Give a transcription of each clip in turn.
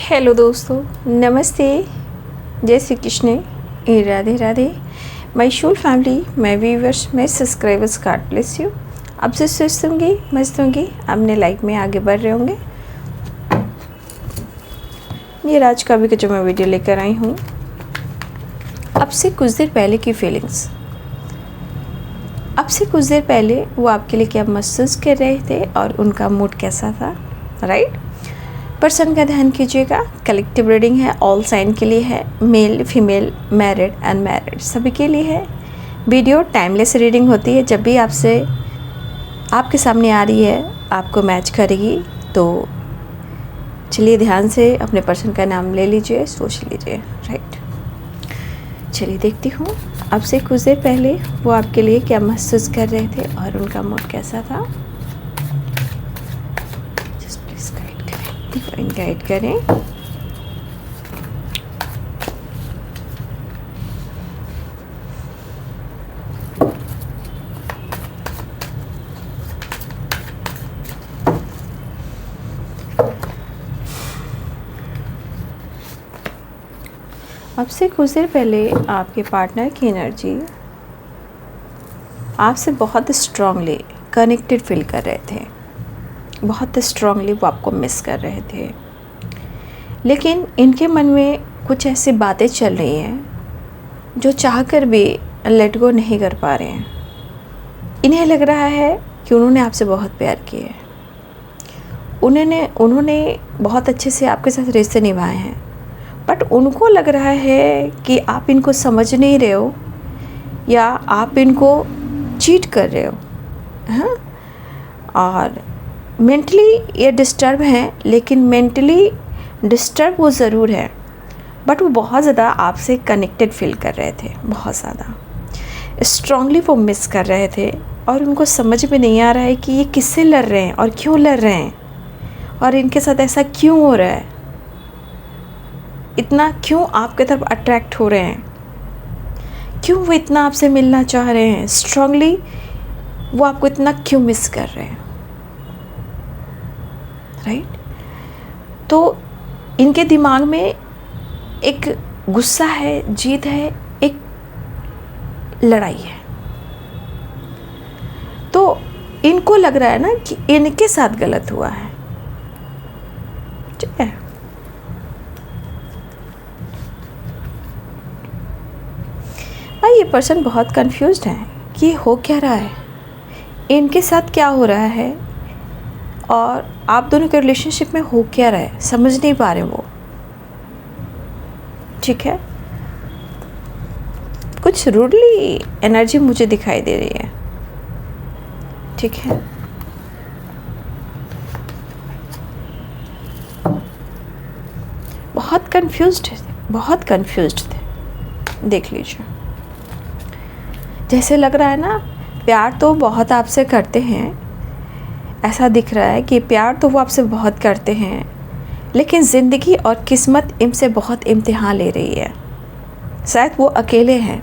Hello दोस्तों, नमस्ते, जय Shri Krishna, Radhe Radhe. My soul family, my viewers, my subscribers, God bless you. आपसे स्वस्थ होंगे, मस्त होंगे, अपने लाइफ में आगे बढ़ रहे होंगे। ये आज का भी जो मैं वीडियो लेकर आई हूँ, अब से कुछ देर पहले की फीलिंग्स। अब से कुछ देर पहले वो आपके लिए क्या महसूस कर रहे थे और उनका मूड कैसा था, राइट? पर्सन का ध्यान कीजिएगा। कलेक्टिव रीडिंग है, ऑल साइन के लिए है, मेल फीमेल, मैरिड अनमैरिड सभी के लिए है। वीडियो टाइमलेस रीडिंग होती है, जब भी आपके सामने आ रही है आपको मैच करेगी। तो चलिए ध्यान से अपने पर्सन का नाम ले लीजिए, सोच लीजिए, राइट? चलिए देखती हूँ अब से कुछ देर पहले वो आपके लिए क्या महसूस कर रहे थे और उनका मूड कैसा था। गाइड करें। अब से कुछ देर पहले आपके पार्टनर की एनर्जी आपसे बहुत स्ट्रांगली कनेक्टेड फील कर रहे थे, बहुत स्ट्रांगली वो आपको मिस कर रहे थे। लेकिन इनके मन में कुछ ऐसी बातें चल रही हैं जो चाहकर भी लेट गो नहीं कर पा रहे हैं। इन्हें लग रहा है कि उन्होंने आपसे बहुत प्यार किया है, उन्होंने बहुत अच्छे से आपके साथ रिश्ते निभाए हैं, बट उनको लग रहा है कि आप इनको समझ नहीं रहे हो या आप इनको चीट कर रहे हो, हाँ? और मेंटली ये डिस्टर्ब हैं, लेकिन मेंटली डिस्टर्ब वो ज़रूर है, बट वो बहुत ज़्यादा आपसे कनेक्टेड फील कर रहे थे, बहुत ज़्यादा स्ट्रांगली वो मिस कर रहे थे। और उनको समझ में नहीं आ रहा है कि ये किससे लड़ रहे हैं और क्यों लड़ रहे हैं और इनके साथ ऐसा क्यों हो रहा है, इतना क्यों आपके तरफ अट्रैक्ट हो रहे हैं, क्यों वो इतना आपसे मिलना चाह रहे हैं, स्ट्रांगली वो आपको इतना क्यों मिस कर रहे हैं, राइट? तो इनके दिमाग में एक गुस्सा है, जीत है, एक लड़ाई है। तो इनको लग रहा है ना कि इनके साथ गलत हुआ है, ठीक है? भाई ये पर्सन बहुत कंफ्यूज्ड है कि हो क्या रहा है, इनके साथ क्या हो रहा है और आप दोनों के रिलेशनशिप में हो क्या रहा है, समझ नहीं पा रहे वो, ठीक है? कुछ रूडली एनर्जी मुझे दिखाई दे रही है, ठीक है? बहुत कंफ्यूज्ड थे, देख लीजिए। जैसे लग रहा है ना, प्यार तो बहुत आपसे करते हैं, ऐसा दिख रहा है कि प्यार तो वो आपसे बहुत करते हैं, लेकिन ज़िंदगी और किस्मत इनसे बहुत इम्तिहान ले रही है। शायद वो अकेले हैं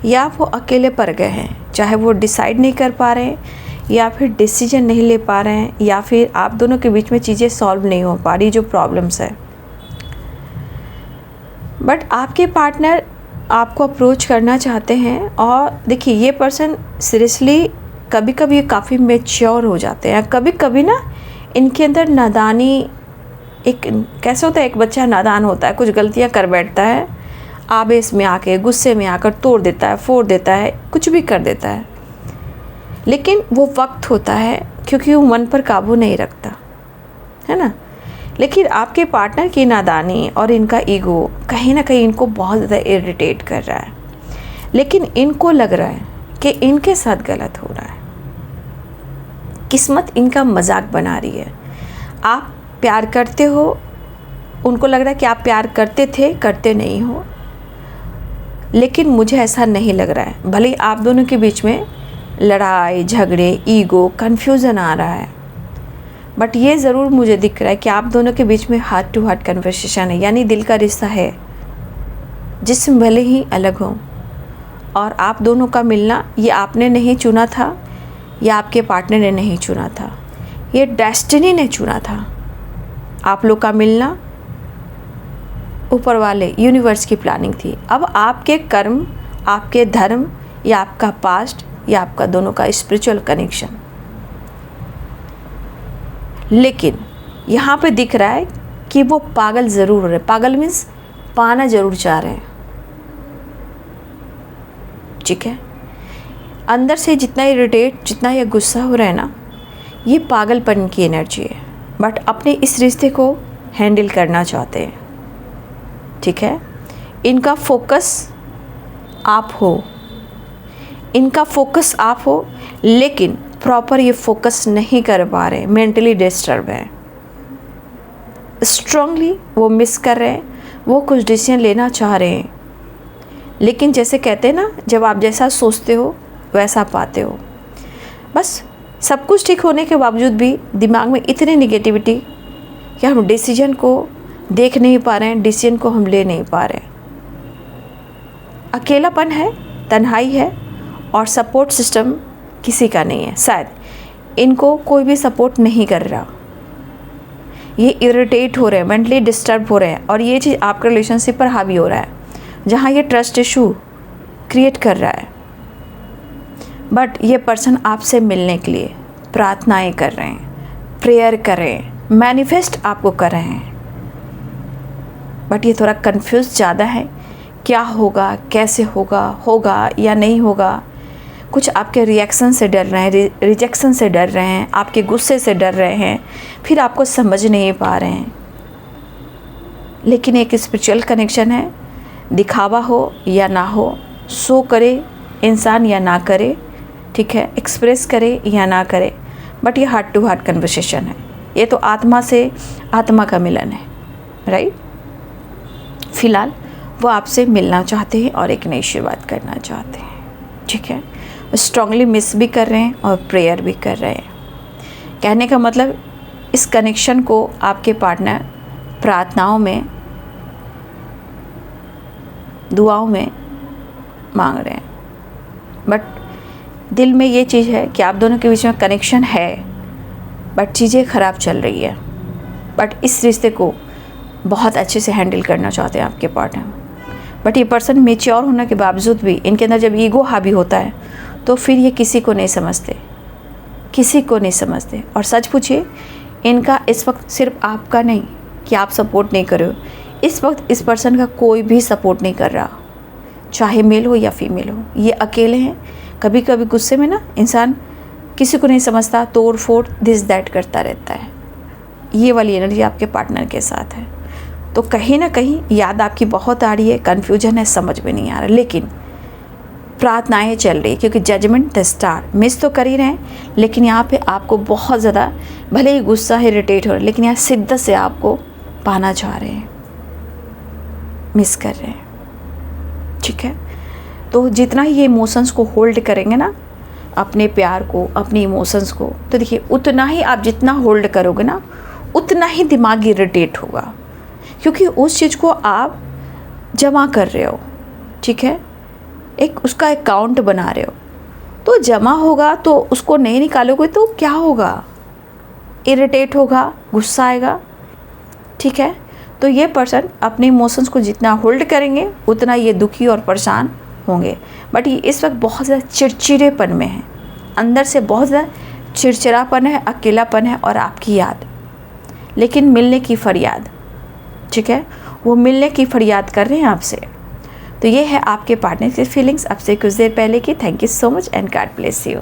या वो अकेले पड़ गए हैं, चाहे वो डिसाइड नहीं कर पा रहे हैं या फिर डिसीजन नहीं ले पा रहे हैं या फिर आप दोनों के बीच में चीज़ें सॉल्व नहीं हो पा रही, जो प्रॉब्लम्स है। बट आपके पार्टनर आपको अप्रोच करना चाहते हैं। और देखिए, ये पर्सन सीरियसली कभी कभी काफ़ी मैच्योर हो जाते हैं, कभी कभी ना इनके अंदर नादानी, एक कैसे होता है, एक बच्चा नादान होता है, कुछ गलतियां कर बैठता है, आवेश में आके, गुस्से में आकर तोड़ देता है, फोड़ देता है, कुछ भी कर देता है। लेकिन वो वक्त होता है, क्योंकि वो मन पर काबू नहीं रखता है ना। लेकिन आपके पार्टनर की नादानी और इनका ईगो कहीं ना कहीं इनको बहुत ज़्यादा इरिटेट कर रहा है, लेकिन इनको लग रहा है कि इनके साथ गलत हो रहा है, किस्मत इनका मजाक बना रही है। आप प्यार करते हो, उनको लग रहा है कि आप प्यार करते थे, करते नहीं हो, लेकिन मुझे ऐसा नहीं लग रहा है। भले आप दोनों के बीच में लड़ाई झगड़े, ईगो, कन्फ्यूज़न आ रहा है, बट ये ज़रूर मुझे दिख रहा है कि आप दोनों के बीच में हार्ट टू हार्ट कन्वर्सेशन है, यानी दिल का रिश्ता है, जिसम भले ही अलग हो। और आप दोनों का मिलना ये आपने नहीं चुना था या आपके पार्टनर ने नहीं चुना था, ये डेस्टिनी ने चुना था। आप लोग का मिलना ऊपर वाले यूनिवर्स की प्लानिंग थी। अब आपके कर्म, आपके धर्म, या आपका पास्ट, या आपका दोनों का स्पिरिचुअल कनेक्शन। लेकिन यहाँ पे दिख रहा है कि वो पागल ज़रूर हो रहे। पागल मीन्स पाना ज़रूर चाह रहे हैं, ठीक है। अंदर से जितना इरिटेट, जितना ये गुस्सा हो रहा है ना, ये पागलपन की एनर्जी है। बट अपने इस रिश्ते को हैंडल करना चाहते हैं, ठीक है। इनका फोकस आप हो, इनका फोकस आप हो, लेकिन प्रॉपर ये फोकस नहीं कर पा रहे, मेंटली डिस्टर्ब हैं, स्ट्रांगली वो मिस कर रहे हैं, वो कुछ डिसीजन लेना चाह रहे हैं, लेकिन जैसे कहते हैं ना, जब आप जैसा सोचते हो वैसा पाते हो। बस सब कुछ ठीक होने के बावजूद भी दिमाग में इतनी निगेटिविटी कि हम डिसीजन को देख नहीं पा रहे हैं, डिसीजन को हम ले नहीं पा रहे हैं। अकेलापन है, तन्हाई है, और सपोर्ट सिस्टम किसी का नहीं है। शायद इनको कोई भी सपोर्ट नहीं कर रहा, ये इरिटेट हो रहे हैं, मेंटली डिस्टर्ब हो रहे हैं, और ये चीज़ आपके रिलेशनशिप पर हावी हो रहा है, जहाँ ये ट्रस्ट इशू क्रिएट कर रहा है। बट ये पर्सन आपसे मिलने के लिए प्रार्थनाएं कर रहे हैं, प्रेयर कर रहे हैं, मैनिफेस्ट आपको कर रहे हैं। बट ये थोड़ा कंफ्यूज ज़्यादा है, क्या होगा, कैसे होगा, होगा या नहीं होगा। कुछ आपके रिएक्शन से डर रहे हैं, रिजेक्शन से डर रहे हैं, आपके गुस्से से डर रहे हैं, फिर आपको समझ नहीं पा रहे हैं। लेकिन एक स्पिरिचुअल कनेक्शन है, दिखावा हो या ना हो, शो करे इंसान या ना करे, ठीक है, एक्सप्रेस करे या ना करे, बट ये हार्ट टू हार्ट कन्वर्सेशन है। ये तो आत्मा से आत्मा का मिलन है, राइट। फिलहाल वो आपसे मिलना चाहते हैं और एक नई शुरुआत करना चाहते हैं, ठीक है। स्ट्रांगली मिस भी कर रहे हैं और प्रेयर भी कर रहे हैं। कहने का मतलब इस कनेक्शन को आपके पार्टनर प्रार्थनाओं में, दुआओं में मांग रहे हैं। बट दिल में ये चीज़ है कि आप दोनों के बीच में कनेक्शन है, बट चीज़ें ख़राब चल रही है। बट इस रिश्ते को बहुत अच्छे से हैंडल करना चाहते हैं आपके पार्टनर। बट ये पर्सन मेच्योर होने के बावजूद भी इनके अंदर जब ईगो हावी होता है, तो फिर ये किसी को नहीं समझते, किसी को नहीं समझते। और सच पूछिए, इनका इस वक्त सिर्फ आपका नहीं कि आप सपोर्ट नहीं कर रहे हो, इस वक्त इस पर्सन का कोई भी सपोर्ट नहीं कर रहा, चाहे मेल हो या फीमेल हो। ये अकेले हैं। कभी कभी गुस्से में ना इंसान किसी को नहीं समझता, तोड़ फोड़ दिस दैट करता रहता है। ये वाली एनर्जी आपके पार्टनर के साथ है। तो कहीं ना कहीं याद आपकी बहुत आ रही है, कन्फ्यूजन है, समझ में नहीं आ रहा, लेकिन प्रार्थनाएं चल रही, क्योंकि जजमेंट द स्टार मिस तो कर ही रहे हैं, लेकिन यहाँ पे आपको बहुत ज़्यादा, भले ही गुस्सा है, इरिटेट हो रहा है, लेकिन यहाँ शिद्दत से आपको पाना चाह रहे हैं, मिस कर रहे हैं, ठीक है। तो जितना ही ये इमोशंस को होल्ड करेंगे ना, अपने प्यार को, अपने इमोशंस को, तो देखिए उतना ही आप जितना होल्ड करोगे ना, उतना ही दिमाग इरिटेट होगा, क्योंकि उस चीज़ को आप जमा कर रहे हो, ठीक है, एक उसका अकाउंट बना रहे हो। तो जमा होगा तो उसको नहीं निकालोगे तो क्या होगा, इरिटेट होगा, गुस्सा आएगा, ठीक है। तो ये पर्सन अपने इमोशंस को जितना होल्ड करेंगे उतना ये दुखी और परेशान होंगे। बट ये इस वक्त बहुत ज़्यादा चिड़चिड़ेपन में है, अंदर से बहुत ज़्यादा चिड़चिड़ापन है, अकेलापन है और आपकी याद, लेकिन मिलने की फरियाद, ठीक है, वो मिलने की फरियाद कर रहे हैं आपसे। तो ये है आपके पार्टनर की फीलिंग्स आपसे कुछ देर पहले की। Thank you so much and God bless you.